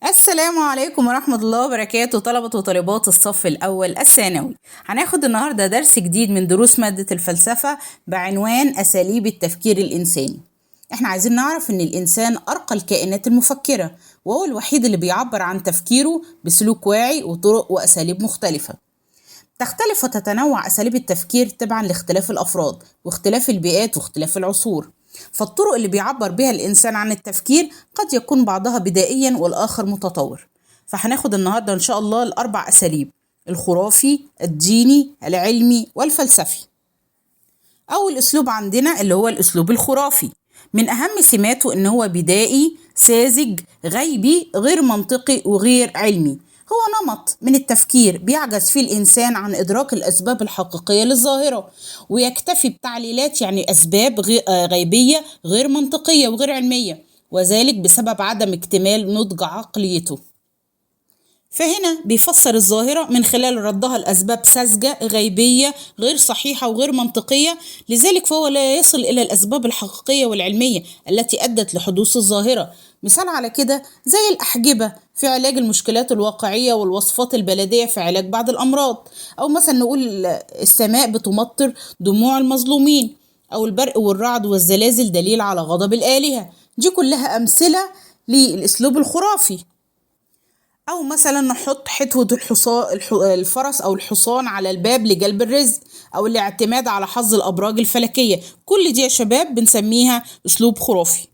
السلام عليكم ورحمة الله وبركاته، طلبة وطالبات الصف الأول الثانوي. هناخد النهاردة درس جديد من دروس مادة الفلسفة بعنوان أساليب التفكير الإنساني. احنا عايزين نعرف ان الإنسان أرقى الكائنات المفكرة، وهو الوحيد اللي بيعبر عن تفكيره بسلوك واعي وطرق وأساليب مختلفة. تختلف وتتنوع أساليب التفكير تبعا لاختلاف الأفراد واختلاف البيئات واختلاف العصور، فالطرق اللي بيعبر بها الإنسان عن التفكير قد يكون بعضها بدائيا والآخر متطور. فهناخد النهاردة إن شاء الله الأربع أساليب: الخرافي، الديني، العلمي، والفلسفي. أول أسلوب عندنا اللي هو الأسلوب الخرافي. من أهم سماته إن هو بدائي، ساذج، غيبي، غير منطقي وغير علمي. هو نمط من التفكير بيعجز فيه الإنسان عن إدراك الأسباب الحقيقية للظاهرة، ويكتفي بتعليلات يعني أسباب غيبية غير منطقية وغير علمية، وذلك بسبب عدم اكتمال نضج عقليته. فهنا بيفسر الظاهرة من خلال ردها لأسباب ساذجة غيبية غير صحيحة وغير منطقية، لذلك فهو لا يصل إلى الأسباب الحقيقية والعلمية التي أدت لحدوث الظاهرة. مثال على كده زي الأحجبة في علاج المشكلات الواقعية، والوصفات البلدية في علاج بعض الأمراض، أو مثلا نقول السماء بتمطر دموع المظلومين، أو البرق والرعد والزلازل دليل على غضب الآلهة. دي كلها أمثلة للأسلوب الخرافي. أو مثلا نحط حتوة الفرس أو الحصان على الباب لجلب الرزق، أو الاعتماد على حظ الأبراج الفلكية. كل دي يا شباب بنسميها أسلوب خرافي.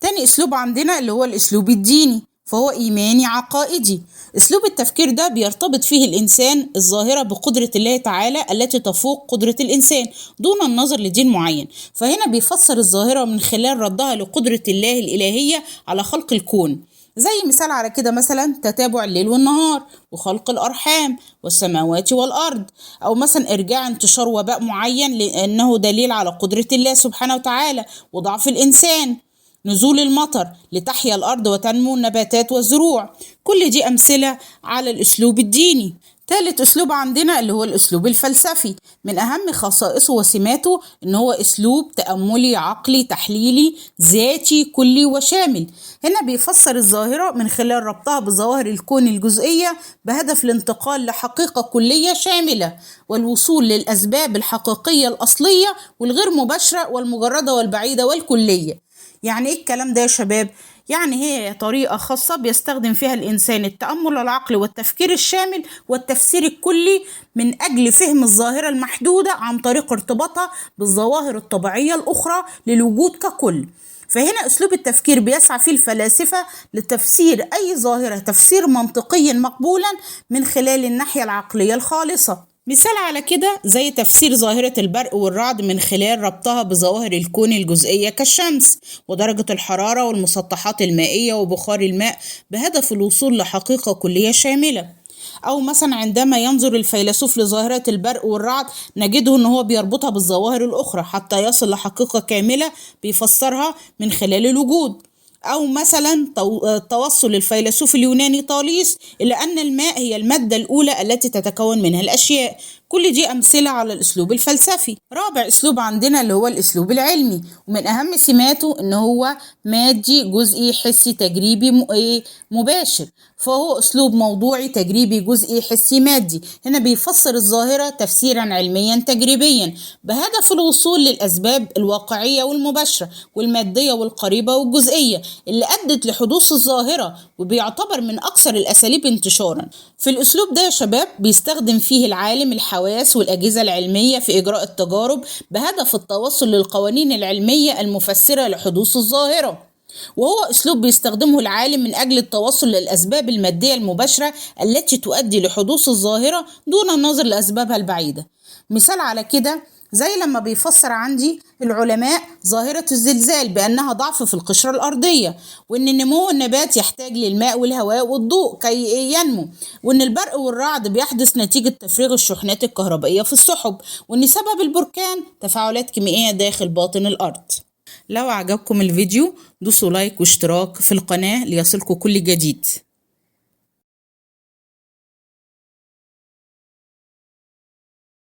تاني أسلوب عندنا اللي هو الأسلوب الديني، فهو إيماني عقائدي. أسلوب التفكير ده بيرتبط فيه الإنسان الظاهرة بقدرة الله تعالى التي تفوق قدرة الإنسان دون النظر لدين معين. فهنا بيفسر الظاهرة من خلال ردها لقدرة الله الإلهية على خلق الكون، زي مثال على كده مثلا تتابع الليل والنهار، وخلق الأرحام والسماوات والأرض، أو مثلا إرجاع انتشار وباء معين لأنه دليل على قدرة الله سبحانه وتعالى وضعف الإنسان، نزول المطر لتحيا الأرض وتنمو النباتات والزروع. كل دي أمثلة على الأسلوب الديني. ثالث أسلوب عندنا اللي هو الأسلوب الفلسفي. من أهم خصائصه وسماته إن هو أسلوب تأملي عقلي تحليلي ذاتي كلي وشامل. هنا بيفسر الظاهرة من خلال ربطها بظواهر الكون الجزئية بهدف الانتقال لحقيقة كلية شاملة، والوصول للأسباب الحقيقية الأصلية والغير مباشرة والمجردة والبعيدة والكلية. يعني إيه الكلام ده يا شباب؟ يعني هي طريقة خاصة بيستخدم فيها الإنسان التأمل العقلي والتفكير الشامل والتفسير الكلي من أجل فهم الظاهرة المحدودة عن طريق ارتباطها بالظواهر الطبيعية الأخرى للوجود ككل. فهنا أسلوب التفكير بيسعى فيه الفلاسفة لتفسير أي ظاهرة تفسير منطقيا مقبولا من خلال الناحية العقلية الخالصة. مثال على كده زي تفسير ظاهرة البرق والرعد من خلال ربطها بظواهر الكون الجزئية كالشمس ودرجة الحرارة والمسطحات المائية وبخار الماء بهدف الوصول لحقيقة كلية شاملة. أو مثلا عندما ينظر الفيلسوف لظاهرة البرق والرعد نجده أنه هو بيربطها بالظواهر الأخرى حتى يصل لحقيقة كاملة بيفسرها من خلال الوجود. أو مثلا توصل الفيلسوف اليوناني طاليس إلى أن الماء هي المادة الأولى التي تتكون منها الأشياء. كل دي أمثلة على الأسلوب الفلسفي. رابع أسلوب عندنا اللي هو الأسلوب العلمي، ومن أهم سماته إن هو مادي جزئي حسي تجريبي مباشر. فهو أسلوب موضوعي تجريبي جزئي حسي مادي. هنا بيفسر الظاهرة تفسيرا علميا تجريبيا بهدف الوصول للأسباب الواقعية والمباشرة والمادية والقريبة والجزئية اللي أدت لحدوث الظاهرة، وبيعتبر من أكثر الأساليب انتشارا. في الأسلوب ده يا شباب بيستخدم فيه العالم الحواس والأجهزة العلمية في إجراء التجارب بهدف التوصل للقوانين العلمية المفسرة لحدوث الظاهرة. وهو أسلوب بيستخدمه العالم من أجل التوصل للأسباب المادية المباشرة التي تؤدي لحدوث الظاهرة دون النظر لأسبابها البعيدة. مثال على كده زي لما بيفسر عندي العلماء ظاهرة الزلزال بأنها ضعف في القشرة الأرضية، وأن نمو النبات يحتاج للماء والهواء والضوء كي ينمو، وأن البرق والرعد بيحدث نتيجة تفريغ الشحنات الكهربائية في السحب، وأن سبب البركان تفاعلات كيميائية داخل باطن الأرض. لو عجبكم الفيديو دوسوا لايك واشتراك في القناة ليصلكم كل جديد.